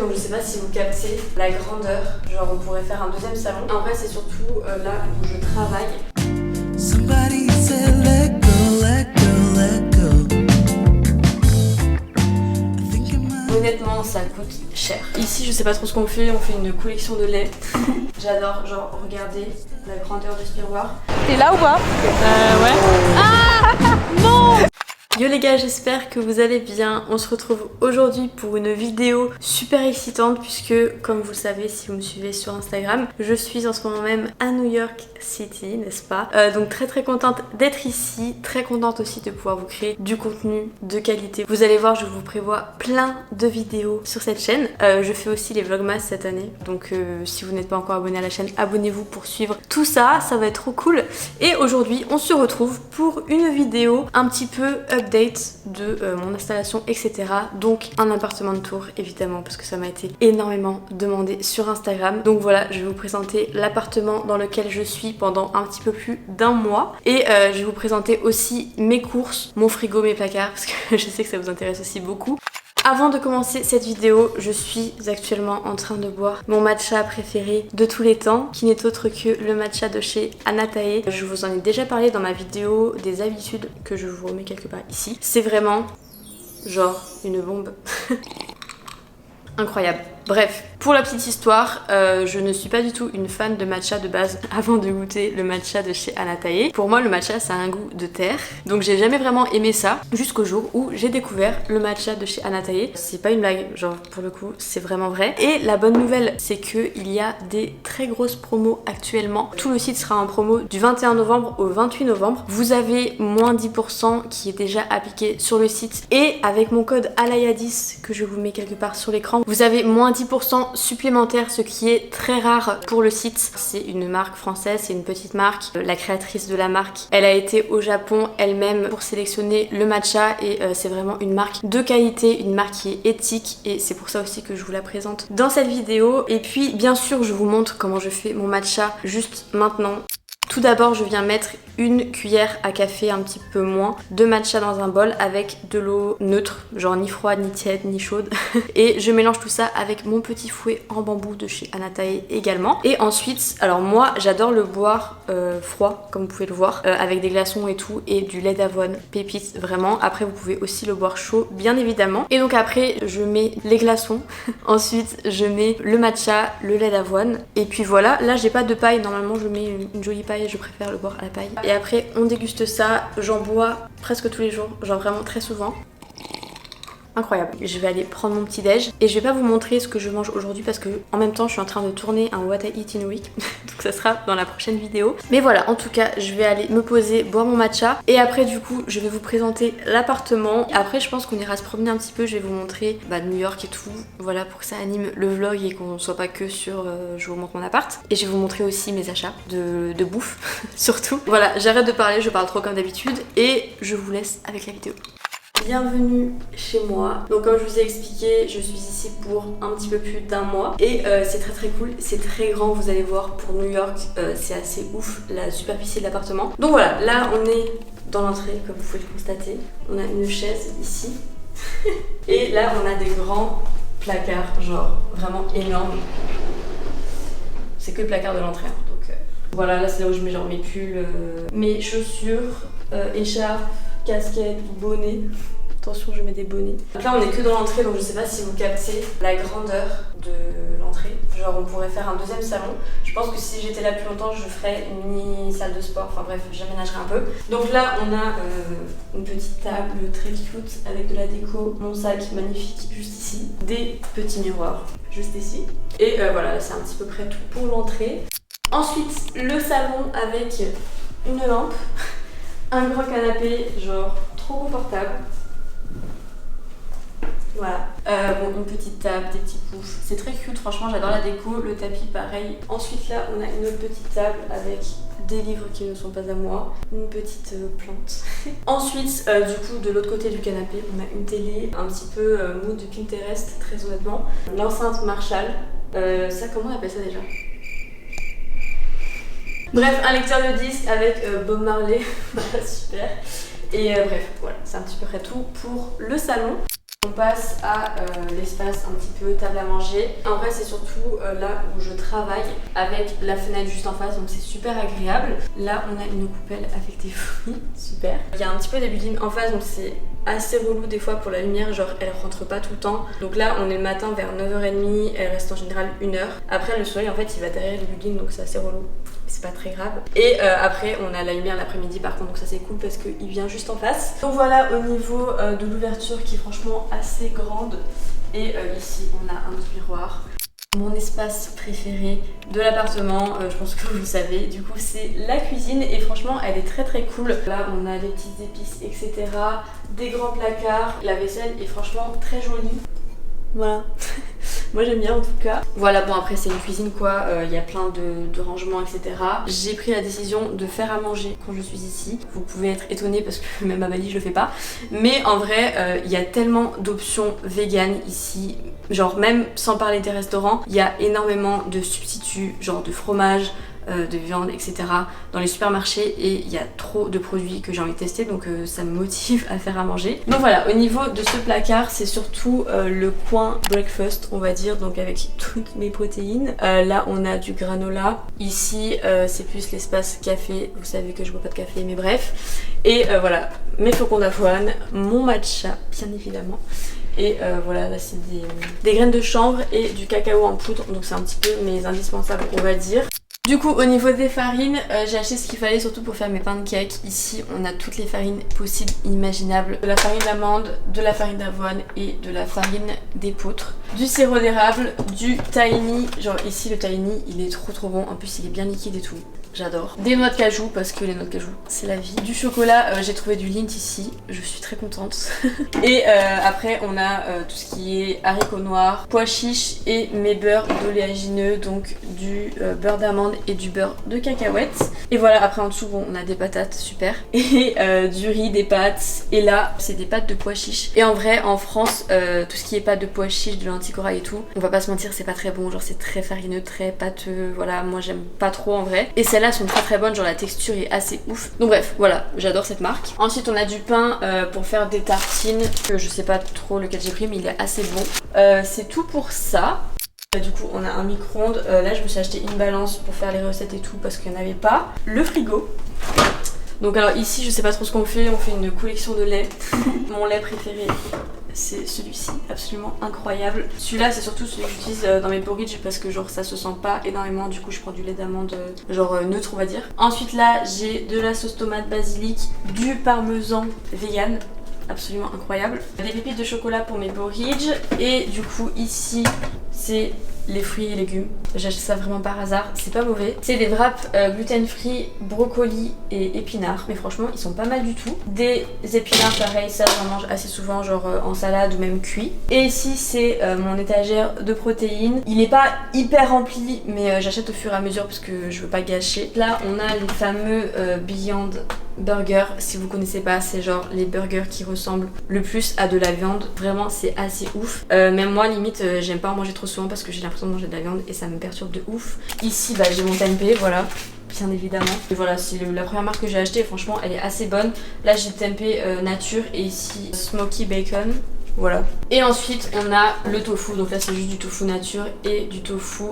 Donc je sais pas si vous captez la grandeur, genre on pourrait faire un deuxième salon. En vrai c'est surtout là où je travaille. Somebody said let go, let go, let go. Honnêtement ça coûte cher. Ici je sais pas trop ce qu'on fait, on fait une collection de lait. J'adore genre regarder la grandeur de ce miroir. T'es là ou pas? Ouais. Ah non. Yo les gars, j'espère que vous allez bien. On se retrouve aujourd'hui pour une vidéo super excitante puisque, comme vous le savez si vous me suivez sur Instagram, je suis en ce moment même à New York City, n'est-ce pas? Donc très contente d'être ici, très contente aussi de pouvoir vous créer du contenu de qualité. Vous allez voir, je vous prévois plein de vidéos sur cette chaîne. Je fais aussi les vlogmas cette année, donc si vous n'êtes pas encore abonné à la chaîne, abonnez-vous pour suivre tout ça, ça va être trop cool. Et aujourd'hui, on se retrouve pour une vidéo un petit peu update de mon installation, etc. Donc un appartement de tour évidemment parce que ça m'a été énormément demandé sur Instagram. Donc voilà, je vais vous présenter l'appartement dans lequel je suis pendant un petit peu plus d'un mois et je vais vous présenter aussi mes courses, mon frigo, mes placards parce que je sais que ça vous intéresse aussi beaucoup. Avant de commencer cette vidéo, je suis actuellement en train de boire mon matcha préféré de tous les temps, qui n'est autre que le matcha de chez Anatae. Je vous en ai déjà parlé dans ma vidéo des habitudes que je vous remets quelque part ici. C'est vraiment genre une bombe. Incroyable. Bref, pour la petite histoire, je ne suis pas du tout une fan de matcha de base avant de goûter le matcha de chez Anatae. Pour moi, le matcha, ça a un goût de terre. Donc j'ai jamais vraiment aimé ça jusqu'au jour où j'ai découvert le matcha de chez Anatae. C'est pas une blague, genre pour le coup, c'est vraiment vrai. Et la bonne nouvelle, c'est qu'il y a des très grosses promos actuellement. Tout le site sera en promo du 21 novembre au 28 novembre. Vous avez moins 10% qui est déjà appliqué sur le site. Et avec mon code ALAYA10 que je vous mets quelque part sur l'écran, vous avez moins 10% supplémentaire, ce qui est très rare pour le site. C'est une marque française, c'est une petite marque. La créatrice de la marque, elle a été au Japon elle-même pour sélectionner le matcha et c'est vraiment une marque de qualité, une marque qui est éthique et c'est pour ça aussi que je vous la présente dans cette vidéo. Et puis bien sûr, je vous montre comment je fais mon matcha juste maintenant. Tout d'abord, je viens mettre une cuillère à café, un petit peu moins, de matcha dans un bol avec de l'eau neutre, genre ni froide, ni tiède, ni chaude. Et je mélange tout ça avec mon petit fouet en bambou de chez Anatae également. Et ensuite, alors moi, j'adore le boire froid, comme vous pouvez le voir, avec des glaçons et tout, et du lait d'avoine, pépite, vraiment. Après, vous pouvez aussi le boire chaud, bien évidemment. Et donc après, je mets les glaçons. Ensuite, je mets le matcha, le lait d'avoine. Et puis voilà, là, j'ai pas de paille. Normalement, je mets une jolie paille. Je préfère le boire à la paille. Et après on déguste ça, j'en bois presque tous les jours, genre vraiment très souvent. Incroyable. Je vais aller prendre mon petit déj et je vais pas vous montrer ce que je mange aujourd'hui parce que en même temps je suis en train de tourner un What I Eat in a Week donc ça sera dans la prochaine vidéo. Mais voilà, en tout cas je vais aller me poser, boire mon matcha et après du coup je vais vous présenter l'appartement. Après je pense qu'on ira se promener un petit peu, je vais vous montrer New York et tout, voilà, pour que ça anime le vlog et qu'on soit pas que sur je vous montre mon appart. Et je vais vous montrer aussi mes achats de bouffe surtout. Voilà, j'arrête de parler, je parle trop comme d'habitude et je vous laisse avec la vidéo. Bienvenue chez moi. Donc comme je vous ai expliqué, je suis ici pour un petit peu plus d'un mois et c'est très cool, c'est très grand, vous allez voir, pour New York, c'est assez ouf la superficie de l'appartement. Donc voilà, là on est dans l'entrée comme vous pouvez le constater. On a une chaise ici et là on a des grands placards, genre vraiment énormes. C'est que le placard de l'entrée, hein, donc voilà, là c'est là où je mets genre mes pulls, mes chaussures, écharpes, casquette, bonnet. Attention, je mets des bonnets. Donc là, on est que dans l'entrée, donc je sais pas si vous captez la grandeur de l'entrée. Genre, on pourrait faire un deuxième salon. Je pense que si j'étais là plus longtemps, je ferais une mini salle de sport. Enfin bref, j'aménagerai un peu. Donc là, on a une petite table très cute avec de la déco. Mon sac magnifique juste ici. Des petits miroirs juste ici. Et voilà, c'est un petit peu près tout pour l'entrée. Ensuite, le salon avec une lampe. Un grand canapé, genre trop confortable. Voilà. Bon, une petite table, des petits poufs. C'est très cute, franchement, j'adore la déco. Le tapis, pareil. Ensuite, là, on a une autre petite table avec des livres qui ne sont pas à moi. Une petite plante. Ensuite, du coup, de l'autre côté du canapé, on a une télé un petit peu mood Pinterest, très honnêtement. L'enceinte Marshall. Ça, comment on appelle ça déjà ? Bref, un lecteur de disques avec Bob Marley, super. Et bref, voilà, c'est un petit peu près tout pour le salon. On passe à l'espace un petit peu table à manger. En vrai c'est surtout là où je travaille avec la fenêtre juste en face, donc c'est super agréable. Là on a une coupelle avec des fruits, super. Il y a un petit peu des buildings en face, donc c'est assez relou des fois pour la lumière, genre elle rentre pas tout le temps. Donc là on est le matin vers 9h30, elle reste en général 1h. Après le soleil en fait il va derrière les buildings, donc c'est assez relou. C'est pas très grave. Et après on a la lumière l'après-midi par contre, donc ça c'est cool parce qu'il vient juste en face. Donc voilà au niveau de l'ouverture qui est franchement assez grande. Et ici on a un autre miroir. Mon espace préféré de l'appartement, je pense que vous le savez, du coup c'est la cuisine et franchement elle est très très cool. Là on a des petites épices etc, des grands placards, la vaisselle est franchement très jolie. Voilà, moi j'aime bien en tout cas. Voilà, bon après c'est une cuisine quoi, il y a plein de rangements etc. J'ai pris la décision de faire à manger quand je suis ici. Vous pouvez être étonnés parce que même à Bali je le fais pas. Mais en vrai, il y a tellement d'options véganes ici. Genre même sans parler des restaurants, il y a énormément de substituts, genre de fromage, de viande etc dans les supermarchés et il y a trop de produits que j'ai envie de tester, donc ça me motive à faire à manger. Donc voilà, au niveau de ce placard c'est surtout le coin breakfast on va dire, donc avec toutes mes protéines. Là on a du granola, ici c'est plus l'espace café, vous savez que je bois pas de café mais bref. Et voilà, mes flocons d'avoine, mon matcha bien évidemment. Et voilà, là c'est des graines de chanvre et du cacao en poudre, donc c'est un petit peu mes indispensables on va dire. Du coup au niveau des farines, j'ai acheté ce qu'il fallait surtout pour faire mes pancakes. Ici on a toutes les farines possibles imaginables. De la farine d'amande, de la farine d'avoine et de la farine d'épeautre. Du sirop d'érable, du tahini, genre ici le tahini il est trop bon, en plus il est bien liquide et tout. J'adore. Des noix de cajou parce que les noix de cajou c'est la vie. Du chocolat, j'ai trouvé du Lindt ici, je suis très contente. Et après on a tout ce qui est haricots noirs, pois chiches et mes beurres d'oléagineux, donc du beurre d'amande et du beurre de cacahuètes. Et voilà, après en dessous bon, on a des patates, super. Et du riz, des pâtes. Et là c'est des pâtes de pois chiches. Et en vrai en France, tout ce qui est pâtes de pois chiches, de lentilles corail et tout, on va pas se mentir c'est pas très bon, genre c'est très farineux, très pâteux, voilà moi j'aime pas trop en vrai. Et celles-là sont très bonnes, genre la texture est assez ouf. Donc bref, voilà, j'adore cette marque. Ensuite on a du pain pour faire des tartines, que je sais pas trop lequel j'ai pris mais il est assez bon. C'est tout pour ça. Du coup on a un micro-ondes, là je me suis acheté une balance pour faire les recettes et tout parce qu'il n'y en avait pas. Le frigo. Donc alors ici je sais pas trop ce qu'on fait une collection de lait. Mon lait préféré c'est celui-ci, absolument incroyable. Celui-là c'est surtout celui que j'utilise dans mes porridge parce que genre ça se sent pas énormément, du coup je prends du lait d'amande genre neutre on va dire. Ensuite là j'ai de la sauce tomate basilic, du parmesan vegan, absolument incroyable. Des pépites de chocolat pour mes porridge et du coup ici c'est les fruits et légumes. J'ai acheté ça vraiment par hasard, c'est pas mauvais. C'est des wraps gluten free, brocoli et épinards, mais franchement ils sont pas mal du tout. Des épinards pareil, ça j'en mange assez souvent genre en salade ou même cuit. Et ici c'est mon étagère de protéines. Il est pas hyper rempli mais j'achète au fur et à mesure parce que je veux pas gâcher. Là on a les fameux Beyond Burger, si vous connaissez pas, c'est genre les burgers qui ressemblent le plus à de la viande. Vraiment c'est assez ouf. Même moi limite j'aime pas en manger trop souvent parce que j'ai l'impression de manger de la viande et ça me perturbe de ouf. Ici bah j'ai mon tempeh, voilà, bien évidemment. Et voilà, c'est la première marque que j'ai achetée et franchement elle est assez bonne. Là j'ai le tempeh nature et ici smoky bacon. Voilà. Et ensuite on a le tofu, donc là c'est juste du tofu nature et du tofu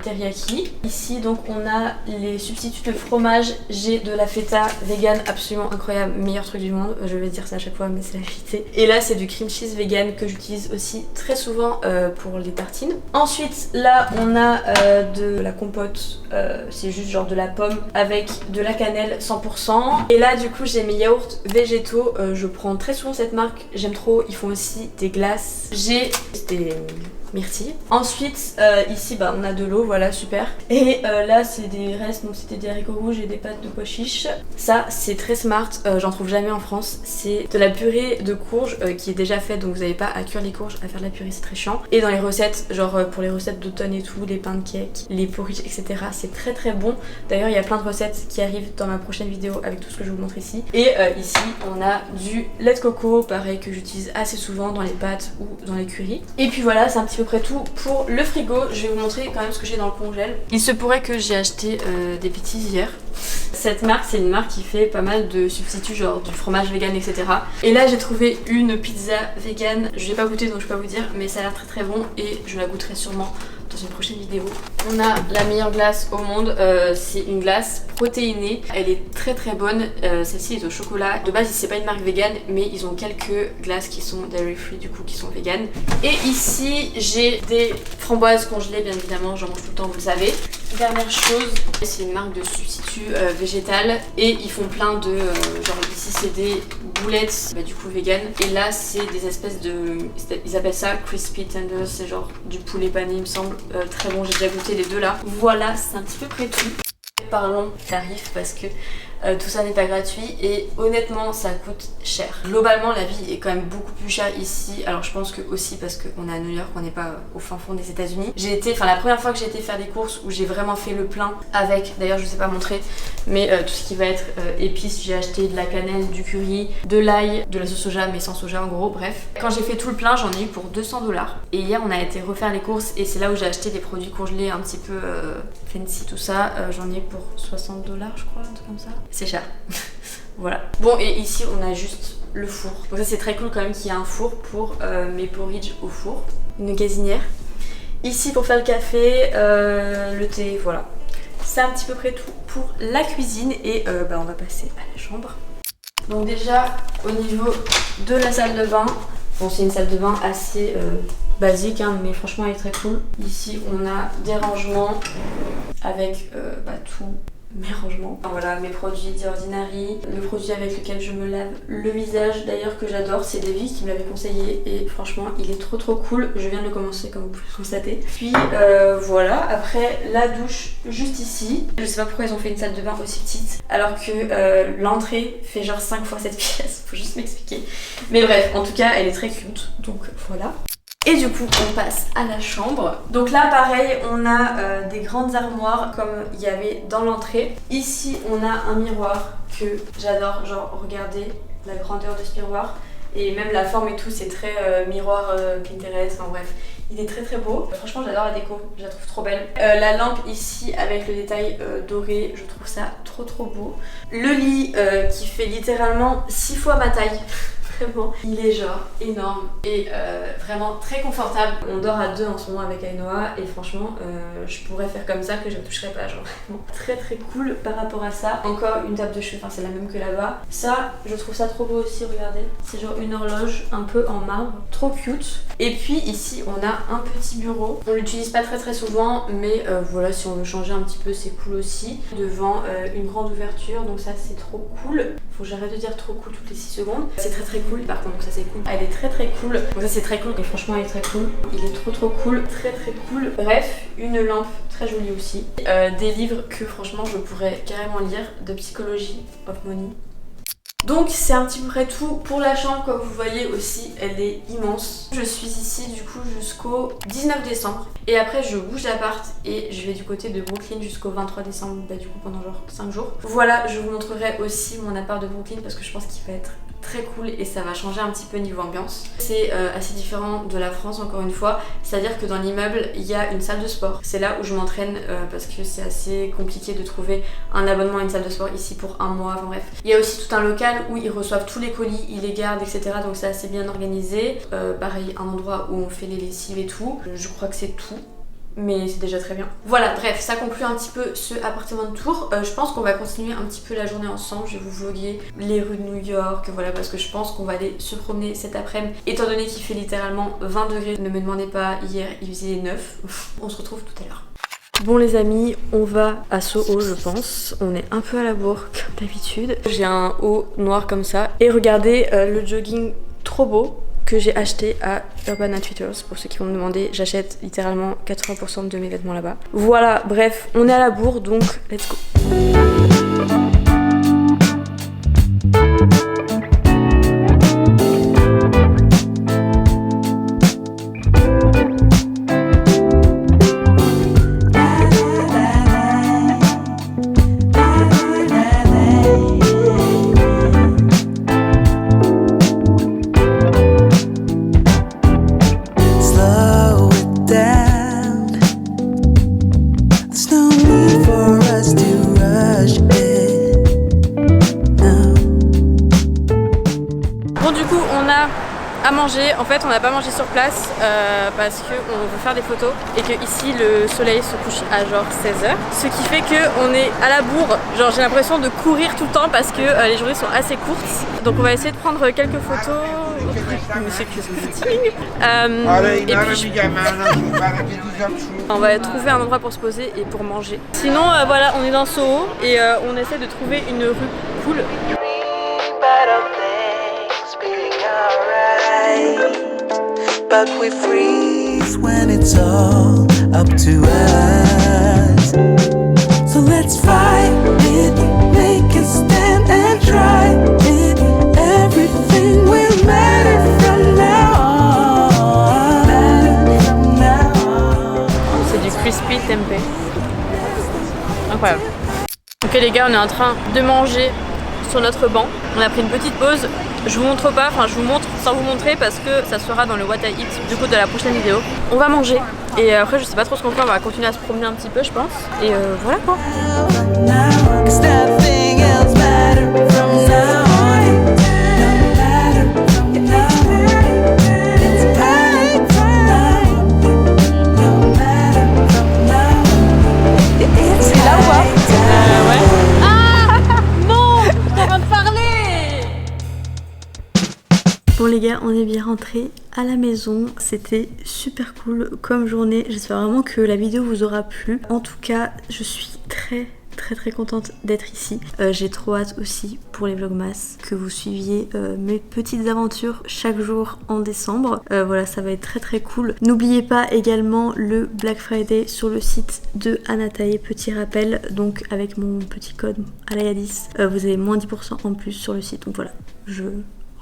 teriyaki. Ici donc on a les substituts de fromage. J'ai de la feta vegan absolument incroyable, meilleur truc du monde, je vais dire ça à chaque fois mais c'est la vérité. Et là c'est du cream cheese vegan que j'utilise aussi très souvent pour les tartines. Ensuite là on a de la compote, c'est juste genre de la pomme avec de la cannelle 100%. Et là du coup j'ai mes yaourts végétaux, je prends très souvent cette marque, j'aime trop. Ils font aussi des glaces, j'ai des myrtilles. Ensuite ici bah on a de l'eau, voilà super. Et là c'est des restes, donc c'était des haricots rouges et des pâtes de pois chiches. Ça c'est très smart, j'en trouve jamais en France. C'est de la purée de courge qui est déjà faite, donc vous n'avez pas à cuire les courges, à faire de la purée, c'est très chiant. Et dans les recettes, genre pour les recettes d'automne et tout, les pancakes, les porridge etc, c'est très bon. D'ailleurs il y a plein de recettes qui arrivent dans ma prochaine vidéo avec tout ce que je vous montre ici. Et ici on a du lait de coco, pareil que j'utilise assez souvent dans les pâtes ou dans les currys. Et puis voilà, c'est un petit peu près tout pour le frigo. Je vais vous montrer quand même ce que j'ai dans le congèle. Il se pourrait que j'ai acheté des bêtises hier, Cette marque, c'est une marque qui fait pas mal de substituts, genre du fromage vegan, etc. Et là, j'ai trouvé une pizza vegan. Je l'ai pas goûté donc je peux pas vous dire, mais ça a l'air très très bon et je la goûterai sûrement dans une prochaine vidéo. On a la meilleure glace au monde, c'est une glace protéinée, elle est très très bonne, celle-ci est au chocolat. De base c'est pas une marque vegan mais ils ont quelques glaces qui sont dairy free du coup qui sont vegan. Et ici j'ai des framboises congelées bien évidemment, j'en mange tout le temps vous le savez. Dernière chose, c'est une marque de substitut végétal et ils font plein de genre ici c'est des boulettes du coup vegan et là c'est des espèces de, ils appellent ça crispy tenders, c'est genre du poulet pané il me semble, très bon, j'ai déjà goûté les deux là. Voilà, c'est un petit peu près tout. Parlons tarifs parce que tout ça n'est pas gratuit et honnêtement ça coûte cher. Globalement la vie est quand même beaucoup plus chère ici, alors je pense que aussi parce qu'on est à New York, on n'est pas au fin fond des États-Unis. J'ai été, enfin la première fois que j'ai été faire des courses où j'ai vraiment fait le plein avec, d'ailleurs je ne sais pas montrer, mais tout ce qui va être épices, j'ai acheté de la cannelle, du curry, de l'ail, de la sauce soja mais sans soja en gros, bref. Quand j'ai fait tout le plein j'en ai eu pour 200 $. Et hier on a été refaire les courses et c'est là où j'ai acheté des produits congelés un petit peu fancy tout ça, j'en ai eu pour 60 $ je crois, un truc comme ça. C'est cher. Voilà. Bon et ici on a juste le four. Donc ça c'est très cool quand même qu'il y ait un four pour mes porridge au four. Une gazinière. Ici pour faire le café, le thé, voilà. C'est un petit peu près tout pour la cuisine et on va passer à la chambre. Donc déjà au niveau de la salle de bain, bon c'est une salle de bain assez basique hein, mais franchement elle est très cool. Ici on a des rangements avec tout. Mes rangements. Enfin, voilà, mes produits d'Ordinary, le produit avec lequel je me lave le visage d'ailleurs que j'adore, c'est Davy qui me l'avait conseillé et franchement il est trop cool, je viens de le commencer comme vous pouvez le constater. Puis voilà, après la douche juste ici, je sais pas pourquoi ils ont fait une salle de bain aussi petite alors que l'entrée fait genre 5 fois cette pièce, faut juste m'expliquer. Mais bref, en tout cas elle est très cute, donc voilà. Et du coup on passe à la chambre. Donc là pareil on a des grandes armoires comme il y avait dans l'entrée. Ici on a un miroir que j'adore, genre regardez la grandeur de ce miroir. Et même la forme et tout c'est très miroir Pinterest, enfin bref. Il est très beau. Franchement j'adore la déco, je la trouve trop belle. La lampe ici avec le détail doré, je trouve ça trop beau. Le lit qui fait littéralement 6 fois ma taille. Vraiment, il est genre énorme et vraiment très confortable. On dort à deux en ce moment avec Ainoa et franchement je pourrais faire comme ça que je ne toucherai pas, genre vraiment très cool par rapport à ça. Encore une table de chevet, enfin c'est la même que là-bas. Ça je trouve ça trop beau aussi, regardez. C'est genre une horloge un peu en marbre, trop cute. Et puis ici on a un petit bureau. On l'utilise pas très souvent mais voilà, si on veut changer un petit peu c'est cool aussi. Devant une grande ouverture, donc ça c'est trop cool. Faut que j'arrête de dire trop cool toutes les 6 secondes. C'est très cool par contre, donc ça c'est cool. Elle est très cool. Donc ça c'est très cool et franchement elle est très cool. Il est trop cool, très cool. Bref, une lampe très jolie aussi. Des livres que franchement je pourrais carrément lire, de psychologie of money. Donc c'est un petit peu près tout pour la chambre, comme vous voyez aussi elle est immense. Je suis ici du coup jusqu'au 19 décembre et après je bouge d'appart et je vais du côté de Brooklyn jusqu'au 23 décembre, du coup pendant genre 5 jours. Voilà, je vous montrerai aussi mon appart de Brooklyn parce que je pense qu'il va être très cool et ça va changer un petit peu niveau ambiance. C'est assez différent de la France encore une fois, c'est-à-dire que dans l'immeuble il y a une salle de sport. C'est là où je m'entraîne parce que c'est assez compliqué de trouver un abonnement à une salle de sport ici pour un mois, enfin bref. Il y a aussi tout un local où ils reçoivent tous les colis, ils les gardent etc, donc c'est assez bien organisé. Pareil, un endroit où on fait les lessives et tout. Je crois que c'est tout. Mais c'est déjà très bien. Voilà, bref, ça conclut un petit peu ce appartement de tour. Je pense qu'on va continuer un petit peu la journée ensemble. Je vais vous vlogger les rues de New York, voilà, parce que je pense qu'on va aller se promener cet après-midi. Étant donné qu'il fait littéralement 20 degrés, ne me demandez pas, hier il faisait 9. On se retrouve tout à l'heure. Bon les amis, on va à Soho je pense. On est un peu à la bourre comme d'habitude. J'ai un haut noir comme ça. Et regardez le jogging trop beau que j'ai acheté à Urban Outfitters. Pour ceux qui vont me demander, j'achète littéralement 80% de mes vêtements là-bas. Voilà, bref, on est à la bourre donc let's go. There's no need for us to rush. à manger. En fait on n'a pas mangé sur place parce qu'on veut faire des photos et que ici le soleil se couche à genre 16h. Ce qui fait qu'on est à la bourre, genre j'ai l'impression de courir tout le temps parce que les journées sont assez courtes. Donc on va essayer de prendre quelques photos. Monsieur Footing. Et puis on va trouver un endroit pour se poser et pour manger. Sinon voilà, on est dans Soho et on essaie de trouver une rue cool. But we freeze when it's all up to us. So let's fight it, make a stand and try it. Everything will matter from now on. C'est du crispy tempeh. Incroyable. Ok les gars, on est en train de manger sur notre banc. On a pris une petite pause. Je vous montre pas, enfin je vous montre sans vous montrer parce que ça sera dans le What I Eat du coup de la prochaine vidéo. On va manger et après je sais pas trop ce qu'on fait, on va continuer à se promener un petit peu je pense. Et voilà quoi. C'est là ou pas ouais. Ah non, t'es en train de parler. Bon les gars, on est bien rentrés à la maison, c'était super cool comme journée, j'espère vraiment que la vidéo vous aura plu. En tout cas, je suis très contente d'être ici. J'ai trop hâte aussi pour les vlogmas que vous suiviez mes petites aventures chaque jour en décembre. Voilà, ça va être très cool. N'oubliez pas également le Black Friday sur le site de Anatae, petit rappel, donc avec mon petit code ALAYA10 vous avez moins 10% en plus sur le site, donc voilà, je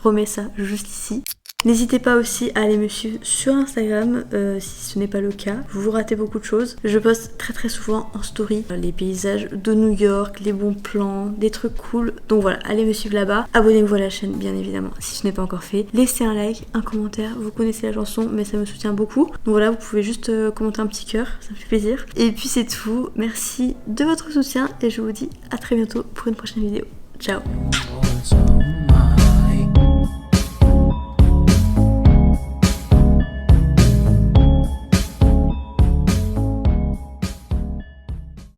remets ça juste ici. N'hésitez pas aussi à aller me suivre sur Instagram si ce n'est pas le cas. Vous ratez beaucoup de choses. Je poste très souvent en story les paysages de New York, les bons plans, des trucs cool. Donc voilà, allez me suivre là-bas. Abonnez-vous à la chaîne bien évidemment si ce n'est pas encore fait. Laissez un like, un commentaire. Vous connaissez la chanson mais ça me soutient beaucoup. Donc voilà, vous pouvez juste commenter un petit cœur, ça me fait plaisir. Et puis c'est tout. Merci de votre soutien et je vous dis à très bientôt pour une prochaine vidéo. Ciao.